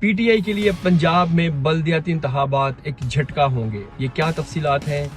P T I کے لیے پنجاب میں بلدیاتی انتخابات ایک جھٹکا ہوں گے، یہ کیا تفصیلات ہیں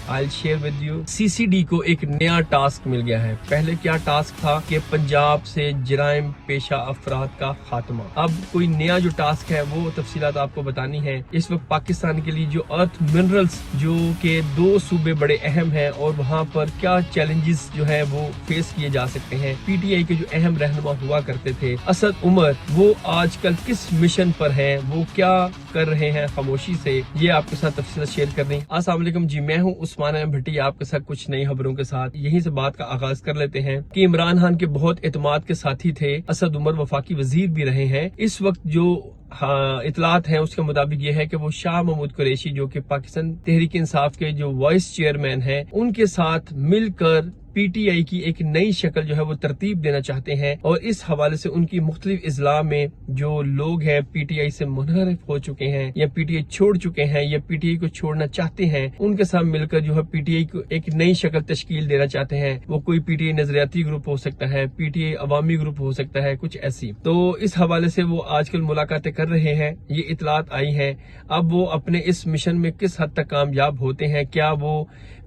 I'll share with you۔ CCD سی ڈی کو ایک نیا ٹاسک مل گیا ہے۔ پہلے کیا ٹاسک تھا کہ پنجاب سے جرائم پیشہ افراد کا خاتمہ۔ اب کوئی نیا جو ٹاسک ہے وہ تفصیلات آپ کو بتانی ہے۔ اس وقت پاکستان کے لیے جو ارتھ منرلز جو کہ 2 صوبے بڑے اہم ہیں اور وہاں پر کیا چیلنجز جو ہے وہ فیس کیے جا سکتے ہیں۔ پی ٹی آئی کے جو اہم رہنما ہوا کرتے تھے اسد عمر، وہ آج کل کس مشن پر ہیں، وہ کیا کر رہے ہیں خاموشی سے، یہ آپ کے ساتھ تفصیل شیئر کرنی۔ السلام علیکم جی، میں ہوں عثمان احمد بھٹی، آپ کے ساتھ کچھ نئی خبروں کے ساتھ یہیں سے بات کا آغاز کر لیتے ہیں کہ عمران خان کے بہت اعتماد کے ساتھی تھے اسد عمر، وفاقی وزیر بھی رہے ہیں۔ اس وقت جو اطلاعات ہیں اس کے مطابق یہ ہے کہ وہ شاہ محمود قریشی جو کہ پاکستان تحریک انصاف کے جو وائس چیئرمین ہیں، ان کے ساتھ مل کر پی ٹی آئی کی ایک نئی شکل جو ہے وہ ترتیب دینا چاہتے ہیں، اور اس حوالے سے ان کی مختلف اضلاع میں جو لوگ ہیں پی ٹی آئی سے منحرف ہو چکے ہیں یا پی ٹی آئی چھوڑ چکے ہیں یا پی ٹی آئی کو چھوڑنا چاہتے ہیں، ان کے ساتھ مل کر جو ہے پی ٹی آئی کو ایک نئی شکل تشکیل دینا چاہتے ہیں۔ وہ کوئی پی ٹی آئی نظریاتی گروپ ہو سکتا ہے، پی ٹی آئی عوامی گروپ ہو سکتا ہے، کچھ ایسی۔ تو اس حوالے سے وہ آج کل ملاقاتیں کر رہے ہیں، یہ اطلاعات آئی ہیں۔ اب وہ اپنے اس مشن میں کس حد تک کامیاب ہوتے ہیں، کیا وہ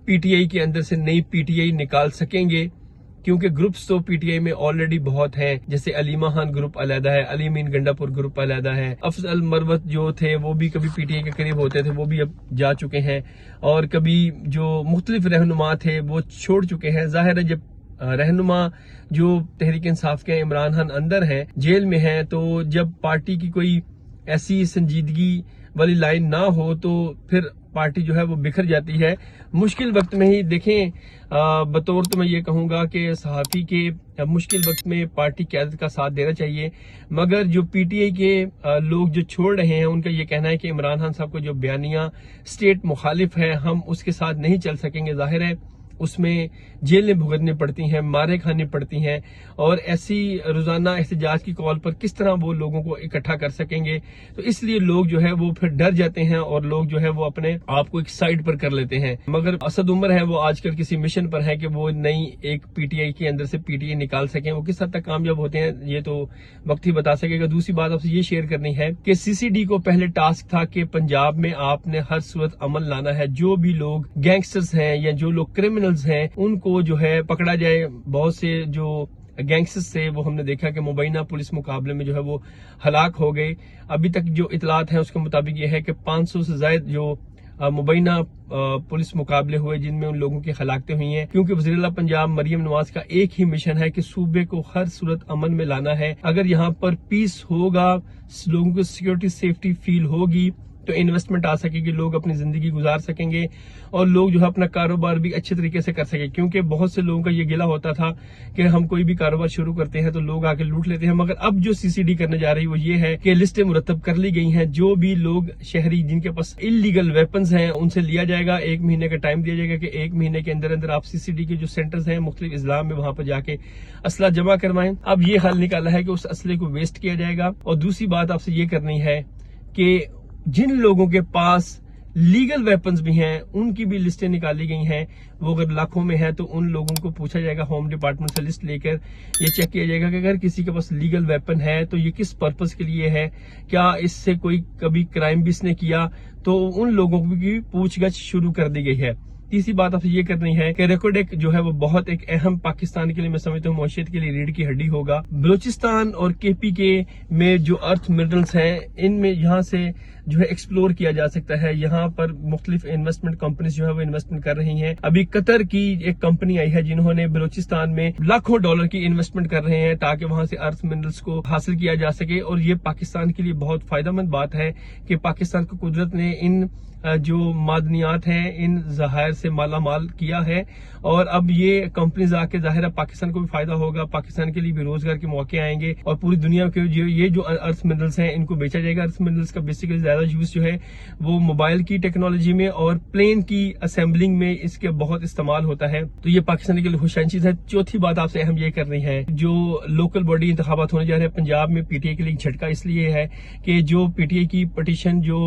پی ٹی آئی کے اندر سے نئی پی ٹی آئی نکال سکیں گے، کیونکہ گروپس تو پی ٹی آئی میں آلریڈی بہت ہیں، جیسے علیمہ خان گروپ علیحدہ ہے، علی امین گنڈا پور گروپ علیحدہ ہے، افضل مروت جو تھے وہ بھی کبھی پی ٹی آئی کے قریب ہوتے تھے، وہ بھی اب جا چکے ہیں، اور کبھی جو مختلف رہنما تھے وہ چھوڑ چکے ہیں۔ ظاہر ہے جب رہنما جو تحریک انصاف کے عمران خان اندر ہیں، جیل میں ہیں، تو جب پارٹی کی کوئی ایسی سنجیدگی والی لائن نہ ہو تو پھر پارٹی جو ہے وہ بکھر جاتی ہے۔ مشکل وقت میں ہی دیکھیں، بطور تو میں یہ کہوں گا کہ صحافی کے مشکل وقت میں پارٹی قیادت کا ساتھ دینا چاہیے، مگر جو پی ٹی آئی کے لوگ جو چھوڑ رہے ہیں ان کا یہ کہنا ہے کہ عمران خان صاحب کو جو بیانیہ اسٹیٹ مخالف ہے، ہم اس کے ساتھ نہیں چل سکیں گے۔ ظاہر ہے اس میں جیلیں بھگتنی پڑتی ہیں، مارے کھانے پڑتی ہیں، اور ایسی روزانہ احتجاج کی کال پر کس طرح وہ لوگوں کو اکٹھا کر سکیں گے، تو اس لیے لوگ جو ہے وہ پھر ڈر جاتے ہیں اور لوگ جو ہے وہ اپنے آپ کو ایک سائڈ پر کر لیتے ہیں۔ مگر اسد عمر ہے وہ آج کل کسی مشن پر ہے کہ وہ نئی ایک پی ٹی آئی کے اندر سے پی ٹی آئی نکال سکیں، وہ کس حد تک کامیاب ہوتے ہیں یہ تو وقت ہی بتا سکے گا۔ دوسری بات آپ سے یہ شیئر کرنی ہے کہ سی سی ڈی کو پہلے ٹاسک تھا کہ پنجاب میں آپ نے ہر صورت عمل لانا ہے، جو بھی لوگ گینگسٹرز ہیں یا جو لوگ کرمنلز ہیں ان کو جو ہے پکڑا جائے۔ بہت سے جو گینگسٹرز تھے وہ ہم نے دیکھا کہ مبینہ پولیس مقابلے میں جو ہے وہ ہلاک ہو گئے۔ ابھی تک جو اطلاعات ہیں اس کے مطابق یہ ہے کہ 500 سے زائد جو مبینہ پولیس مقابلے ہوئے جن میں ان لوگوں کی ہلاکتیں ہوئی ہیں، کیونکہ وزیر اعلیٰ پنجاب مریم نواز کا ایک ہی مشن ہے کہ صوبے کو ہر صورت امن میں لانا ہے۔ اگر یہاں پر پیس ہوگا، لوگوں کو سیکورٹی سیفٹی فیل ہوگی تو انویسٹمنٹ آ سکے گی، لوگ اپنی زندگی گزار سکیں گے اور لوگ جو ہے اپنا کاروبار بھی اچھے طریقے سے کر سکیں، کیونکہ بہت سے لوگوں کا یہ گلہ ہوتا تھا کہ ہم کوئی بھی کاروبار شروع کرتے ہیں تو لوگ آ کے لوٹ لیتے ہیں۔ مگر اب جو سی سی ڈی کرنے جا رہی وہ یہ ہے کہ لسٹیں مرتب کر لی گئی ہیں، جو بھی لوگ شہری جن کے پاس انلیگل ویپنز ہیں ان سے لیا جائے گا، 1 مہینے کا ٹائم دیا جائے گا کہ 1 مہینے کے اندر اندر آپ سی سی ڈی کے جو سینٹرز ہیں مختلف اضلاع میں وہاں پر جا کے اسلحہ جمع کروائیں۔ اب یہ حل نکالا ہے کہ اس اسلحے کو ویسٹ کیا جائے گا، اور دوسری بات آپ سے یہ کرنی ہے کہ جن لوگوں کے پاس لیگل ویپنز بھی ہیں ان کی بھی لسٹیں نکالی گئی ہیں، وہ اگر لاکھوں میں ہیں تو ان لوگوں کو پوچھا جائے گا، ہوم ڈپارٹمنٹ سے لسٹ لے کر یہ چیک کیا جائے گا کہ اگر کسی کے پاس لیگل ویپن ہے تو یہ کس پرپس کے لیے ہے، کیا اس سے کوئی کبھی کرائم بھی اس نے کیا، تو ان لوگوں کی پوچھ گچھ شروع کر دی گئی ہے۔ تیسری بات آپ سے یہ کرنی ہے کہ ریکارڈ جو ہے وہ بہت ایک اہم پاکستان کے لیے میں سمجھتا ہوں معیشت کے لیے ریڑھ کی ہڈی ہوگا۔ بلوچستان اور کے پی کے میں جو ارتھ منرلز ہیں ان میں یہاں سے جو ہے ایکسپلور کیا جا سکتا ہے، یہاں پر مختلف انویسٹمنٹ کمپنیز جو ہے وہ انویسٹمنٹ کر رہی ہیں۔ ابھی قطر کی ایک کمپنی آئی ہے جنہوں نے بلوچستان میں لاکھوں ڈالر کی انویسٹمنٹ کر رہے ہیں تاکہ وہاں سے ارتھ منرلز کو حاصل کیا جا سکے، اور یہ پاکستان کے لیے بہت فائدہ مند بات ہے کہ پاکستان کو قدرت نے ان جو معدنیات ہیں ان ذخائر سے مالا مال کیا ہے، اور اب یہ کمپنیز آ کے ظاہر ہے پاکستان کو بھی فائدہ ہوگا، پاکستان کے لیے بھی روزگار کے مواقع آئیں گے، اور پوری دنیا کے یہ جو ارتھ منرلز ہیں ان کو بیچا جائے گا۔ ارتھ منرلز کا بیسیکلی زیادہ یوز جو ہے وہ موبائل کی ٹیکنالوجی میں اور پلین کی اسمبلنگ میں اس کے بہت استعمال ہوتا ہے، تو یہ پاکستان کے لیے خوشائن چیز ہے۔ چوتھی بات آپ سے اہم یہ کرنی ہے، جو لوکل باڈی انتخابات ہونے جا رہے ہیں پنجاب میں، پی ٹی آئی کے لیے جھٹکا اس لیے ہے کہ جو پی ٹی آئی کی پٹیشن جو